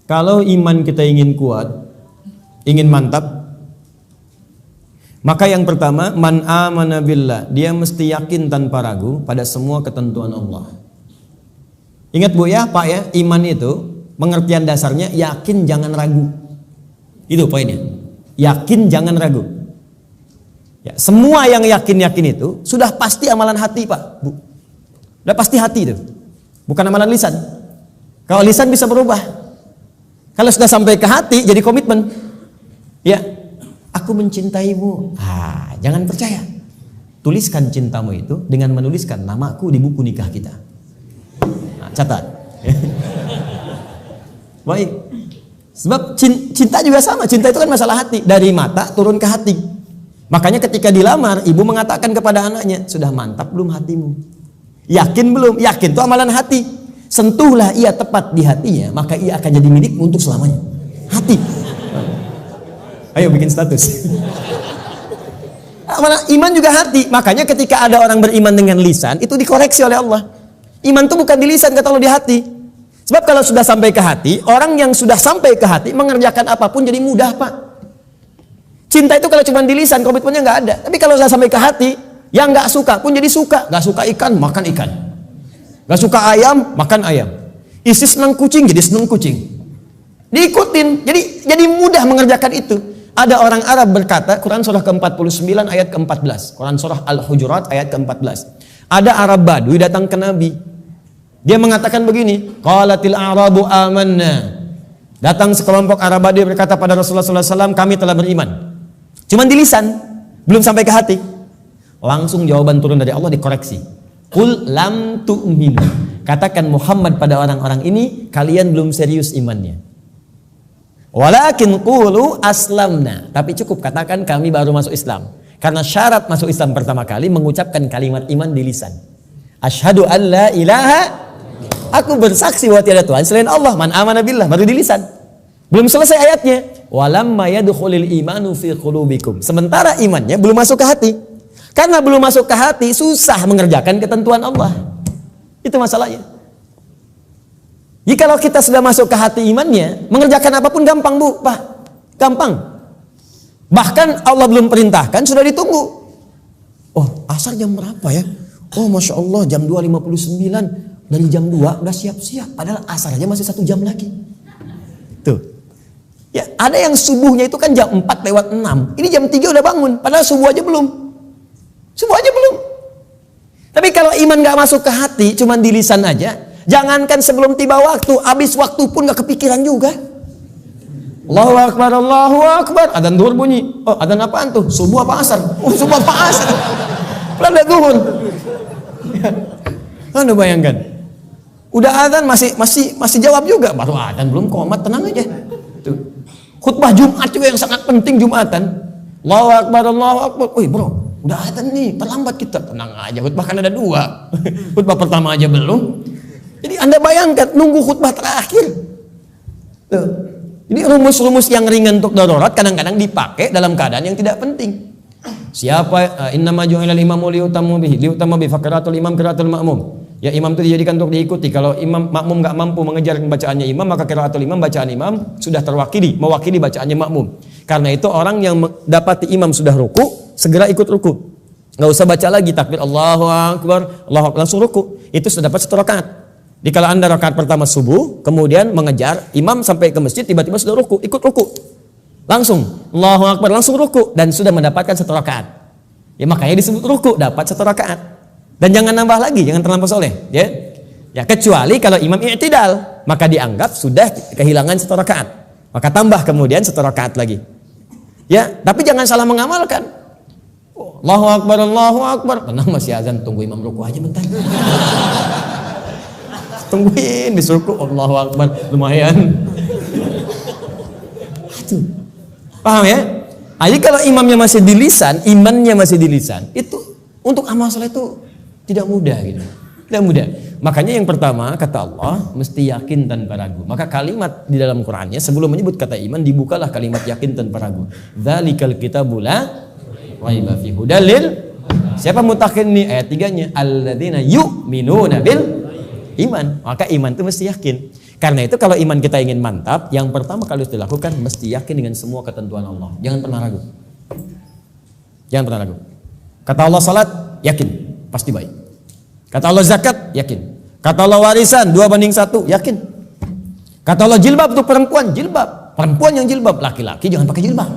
Kalau iman kita ingin kuat, ingin mantap, maka yang pertama, man amana billah, dia mesti yakin tanpa ragu pada semua ketentuan Allah. Ingat Bu ya, Pak ya, iman itu pengertian dasarnya yakin jangan ragu. Itu poinnya. Yakin jangan ragu. Ya, semua yang yakin-yakin itu sudah pasti amalan hati, Pak, Bu. Sudah pasti hati itu. Bukan amalan lisan. Kalau lisan bisa berubah. Kalau sudah sampai ke hati jadi komitmen. Ya, aku mencintaimu. Jangan percaya. Tuliskan cintamu itu dengan menuliskan namaku di buku nikah kita. Nah, catat. Baik. Sebab cinta juga sama. Cinta itu kan masalah hati. Dari mata turun ke hati. Makanya ketika dilamar, ibu mengatakan kepada anaknya, sudah mantap belum hatimu? Yakin belum? Yakin itu amalan hati. Sentuhlah ia tepat di hatinya, maka ia akan jadi milikmu untuk selamanya. Hati. Ayo bikin status. Iman juga hati. Makanya ketika ada orang beriman dengan lisan, itu dikoreksi oleh Allah. Iman itu bukan di lisan, kata Allah, di hati. Sebab kalau sudah sampai ke hati, orang yang sudah sampai ke hati mengerjakan apapun jadi mudah, Pak. Cinta itu kalau cuma di lisan, komitmennya nggak ada. Tapi kalau sudah sampai ke hati, yang nggak suka pun jadi suka. Nggak suka ikan, makan ikan. Nggak suka ayam, makan ayam. Istri senang kucing, jadi senang kucing. Diikutin, jadi mudah mengerjakan itu. Ada orang Arab berkata, Quran surah ke-49 ayat ke-14. Quran surah Al-Hujurat ayat ke-14. Ada Arab Badui datang ke Nabi. Dia mengatakan begini, qalatil a'rabu amanna. Datang sekelompok Arab Badui berkata pada Rasulullah SAW, kami telah beriman. Cuman di lisan, belum sampai ke hati. Langsung jawaban turun dari Allah dikoreksi. Qul lam tu'minu. Katakan Muhammad pada orang-orang ini, kalian belum serius imannya. Walakin qulu aslamna. Tapi cukup katakan kami baru masuk Islam. Karena syarat masuk Islam pertama kali mengucapkan kalimat iman di lisan. Asyhadu an la ilaha, aku bersaksi bahwa tiada Tuhan selain Allah. Man amana billah, baru di lisan. Belum selesai ayatnya. Walamma yadkhulul imanu fi qulubikum. Sementara imannya belum masuk ke hati. Karena belum masuk ke hati, susah mengerjakan ketentuan Allah. Itu masalahnya. Jikalau kita sudah masuk ke hati imannya, mengerjakan apapun gampang, Bu, Pak. Gampang. Bahkan Allah belum perintahkan, sudah ditunggu. Oh, asar jam berapa ya? Oh, Masya Allah, jam 2.59. Dari jam 2 udah siap-siap. Padahal asar aja masih 1 jam lagi. Tuh. Ya, ada yang subuhnya itu kan jam 4:06. Ini jam 3 udah bangun. Padahal subuh aja belum. Subuh aja belum. Tapi kalau iman gak masuk ke hati, cuman di lisan aja. Jangankan sebelum tiba waktu, habis waktu pun gak kepikiran juga. Allahu Akbar, Allahu Akbar. Adzan zuhur bunyi. Oh, adzan apaan tuh? Subuh apa asar? Oh, subuh apa asar? Belum zuhur. Anda bayangkan. Udah adzan masih jawab juga. Baru adzan belum komat, tenang aja. Tuh. Khutbah Jumat juga yang sangat penting Jumatan. Allahu Akbar, Allahu Akbar. Wih, bro. Udah adzan nih, terlambat kita. Tenang aja, khutbah kan ada 2. Khutbah pertama aja belum. Jadi Anda bayangkan, nunggu khutbah terakhir. Tuh. Jadi rumus-rumus yang ringan untuk darurat kadang-kadang dipakai dalam keadaan yang tidak penting. Siapa innama ju'ilal imamu liutamu bihi, liutama bi faqratul imam qiraatul ma'mum. Ya, imam itu dijadikan untuk diikuti. Kalau imam makmum enggak mampu mengejar bacaannya imam, maka qiraatul imam, bacaan imam sudah mewakili bacaannya makmum. Karena itu orang yang dapati imam sudah ruku, segera ikut ruku. Enggak usah baca lagi takbir Allahu Akbar, Allahu Akbar, langsung ruku. Itu sudah dapat 1 rakaat. Jadi kalau Anda rakaat pertama subuh, kemudian mengejar imam sampai ke masjid, tiba-tiba sudah ruku, ikut ruku. Langsung Allahu Akbar, langsung ruku dan sudah mendapatkan 1 rakaat. Ya, makanya disebut ruku, dapat 1 rakaat. Dan jangan nambah lagi, jangan terlampau soleh, ya. Ya, kecuali kalau imam i'tidal, maka dianggap sudah kehilangan 1 rakaat. Maka tambah kemudian 1 rakaat lagi. Ya, tapi jangan salah mengamalkan. Allahu Akbar, Allahu Akbar. Tenang, masih azan, tunggu imam ruku aja bentar. Tungguin disuruh Allahu Akbar, lumayan. Aduh. Paham ya? Jadi kalau imamnya masih di lisan, imannya masih di lisan, itu untuk amal saleh itu tidak mudah gitu. Tidak mudah. Makanya yang pertama kata Allah mesti yakin tanpa ragu. Maka kalimat di dalam Qur'annya sebelum menyebut kata iman dibukalah kalimat yakin tanpa ragu. Dzalikal kitabul la raiba fihi hudalil. Siapa mutakin nih ayat 3-nya? Alladzina yu'minuna bil iman. Maka iman itu mesti yakin. Karena itu kalau iman kita ingin mantap, yang pertama kali harus dilakukan mesti yakin dengan semua ketentuan Allah. Jangan pernah ragu. Jangan pernah ragu. Kata Allah salat, yakin, pasti baik. Kata Allah zakat, yakin. Kata Allah warisan 2:1, yakin. Kata Allah jilbab untuk perempuan, jilbab. Perempuan yang jilbab, laki-laki jangan pakai jilbab.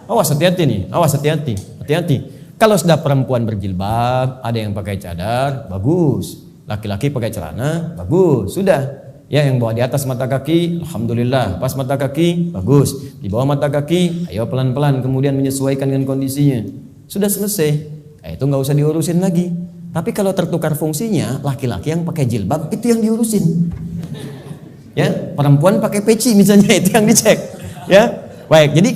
Awas, hati-hati nih, awas, hati-hati, hati-hati. Kalau sudah perempuan berjilbab, ada yang pakai cadar, bagus. Laki-laki pakai celana, bagus. Sudah. Ya, yang bawa di atas mata kaki, alhamdulillah. Pas mata kaki, bagus. Di bawah mata kaki, ayo pelan-pelan kemudian menyesuaikan dengan kondisinya. Sudah selesai. Itu nggak usah diurusin lagi. Tapi kalau tertukar fungsinya, laki-laki yang pakai jilbab itu yang diurusin. Ya, perempuan pakai peci misalnya itu yang dicek. Ya, baik. Jadi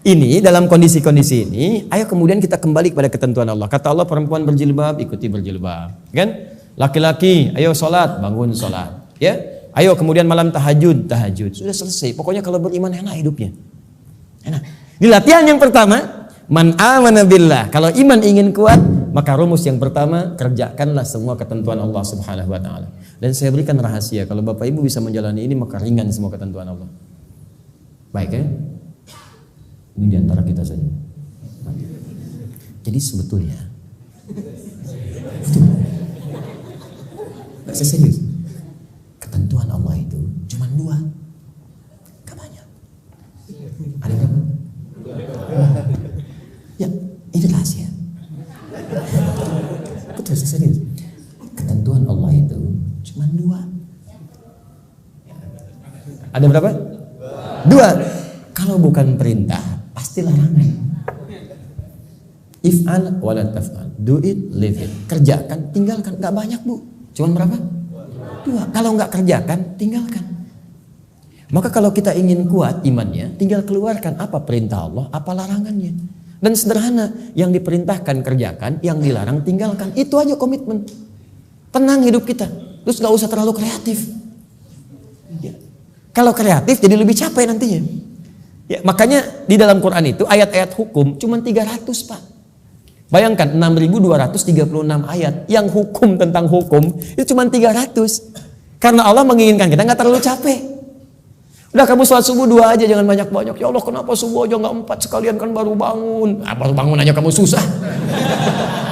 ini dalam kondisi-kondisi ini, ayo kemudian kita kembali kepada ketentuan Allah. Kata Allah perempuan berjilbab, ikuti berjilbab. Kan? Laki-laki, ayo sholat, bangun sholat. Ya, ayo kemudian malam tahajud, tahajud. Sudah selesai. Pokoknya kalau beriman enak hidupnya. Enak. Di latihan yang pertama, man amana billah. Kalau iman ingin kuat, maka rumus yang pertama, kerjakanlah semua ketentuan Allah Subhanahu wa taala. Dan saya berikan rahasia, kalau Bapak Ibu bisa menjalani ini, maka ringan semua ketentuan Allah. Baik ya? Ini diantara kita saja. Jadi sebetulnya nggak serius. Ketentuan Allah itu cuma 2, gak banyak. Ada berapa? Ya, ini rahasia. Betul, serius. Ketentuan Allah itu cuma 2. Ada berapa? 2. Kalau bukan perintah, pasti larangan. If'al wa la taf'al. Do it, leave it. Kerjakan, tinggalkan. Gak banyak, Bu. Cuman berapa? 2. Kalau nggak kerjakan, tinggalkan. Maka kalau kita ingin kuat imannya, tinggal keluarkan apa perintah Allah, apa larangannya. Dan sederhana, yang diperintahkan kerjakan, yang dilarang tinggalkan. Itu aja komitmen. Tenang hidup kita. Terus nggak usah terlalu kreatif. Ya. Kalau kreatif jadi lebih capek nantinya. Ya, makanya di dalam Quran itu ayat-ayat hukum cuma 300, Pak. Bayangkan 6.236 ayat yang hukum tentang hukum itu cuma 300. Karena Allah menginginkan kita nggak terlalu capek. Udah kamu sholat subuh 2 aja, jangan banyak-banyak. Ya Allah, kenapa subuh aja nggak 4 sekalian, kan baru bangun. Baru bangun aja kamu susah.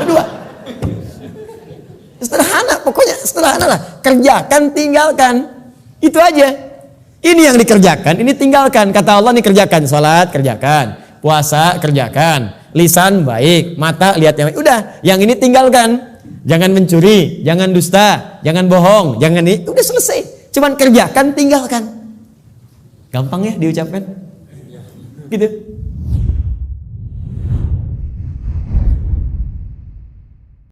2. Sederhana, pokoknya sederhana lah. Kerjakan, tinggalkan. Itu aja. Ini yang dikerjakan, ini tinggalkan. Kata Allah nih kerjakan, sholat kerjakan, puasa kerjakan. Lisan baik, mata lihat yang baik. Udah, yang ini tinggalkan. Jangan mencuri, jangan dusta, jangan bohong, jangan ini. Udah selesai. Cuman kerjakan, tinggalkan. Gampang ya diucapkan? Gitu.